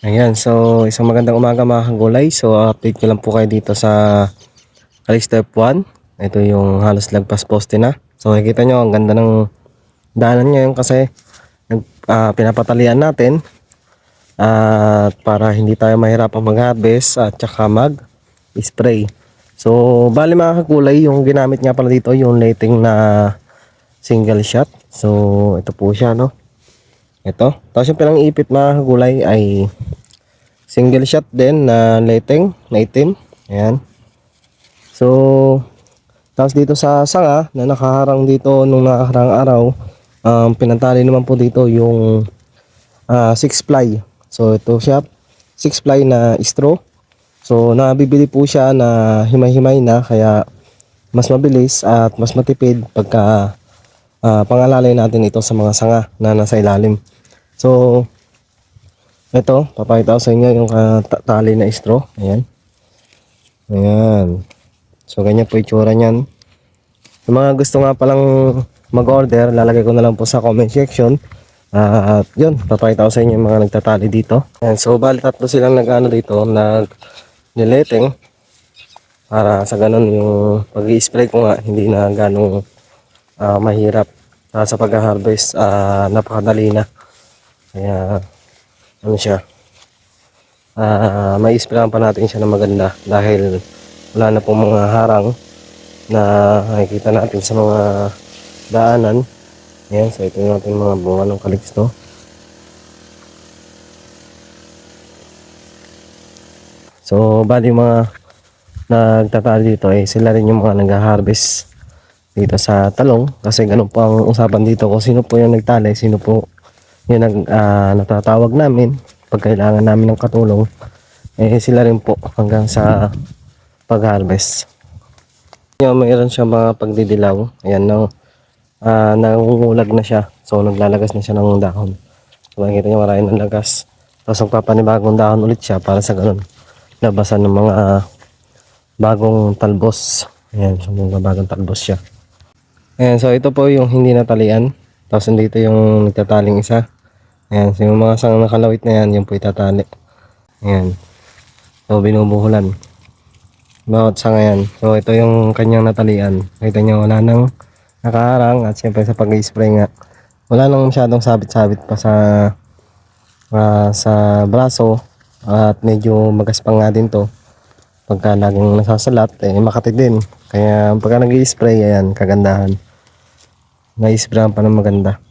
Ayan, so isang magandang umaga mga kagulay. So update ko lang po kayo dito sa Step 1. Ito yung halos lagpas poste na. So nakikita nyo ang ganda ng daanan ngayon kasi pinapatalian natin at para hindi tayo mahirapang mag-harvest at saka mag-spray. So bali mga kagulay, yung ginamit nga pala dito yung lighting na single shot. So ito po siya, no? Ito. Tapos yung pinang-ipit mga kagulay ay single shot din na lighting na itim. Ayan. So, tapos dito sa sanga na nakaharang dito nung nakaharang araw, pinantali naman po dito yung 6 ply. So, ito siya 6 ply na straw. So, nabibili po siya na himay-himay na kaya mas mabilis at mas matipid pagka pangalalay natin ito sa mga sanga na nasa ilalim. So, ito, papakita ko sa inyo yung tali na straw. Ayan. Ayan. So, ganyan po itsura niyan. Yung mga gusto nga palang mag-order, lalagay ko na lang po sa comment section. At yun, papakita ko sa inyo yung mga nagtatali dito. Ayan. So, bali tatlo silang nag-ano dito, nag-niletting. Para sa ganun yung pag-i-spray ko nga, hindi na ganong mahirap. Sa pag-harvest, napakadali na. Kaya, ano siya, may isprayan pa natin siya na maganda dahil wala na pong mga harang na nakikita natin sa mga daanan. Ayan, so ito yung ating mga bunga ng kaliksto. So bali mga nagtatali dito ay sila rin yung mga nag-harvest dito sa talong, kasi ganun po ang usapan dito kung sino po yung nagtali, sino po yung natatawag namin pag kailangan namin ng katulong, sila rin po hanggang sa pag-harvest. Mayroon siya mga pagdidilaw. Ayan, nangungulag na siya, so naglalagas na siya ng dahon. So makikita nyo marami ng lagas, tapos magpapanibagong dahon ulit siya para sa ganun labasan ng mga bagong talbos. Ayan, so mga bagong talbos siya. Ayan, so ito po yung hindi natalian, tapos dito yung nagtataling isa. Ayan, so yung mga sang nakalawit na yan, yung po itatali. Ayan, so binubuhulan bawat sanga yan. So ito yung kanyang natalian. Kita nyo wala nang nakaharang, at syempre sa pag-spray nga wala nang masyadong sabit-sabit pa sa braso, at medyo magaspang nga din to pagka laging nasasalat, makati din. Kaya pagka nag-i-spray, ayan, kagandahan, na-sprayan pa ng maganda.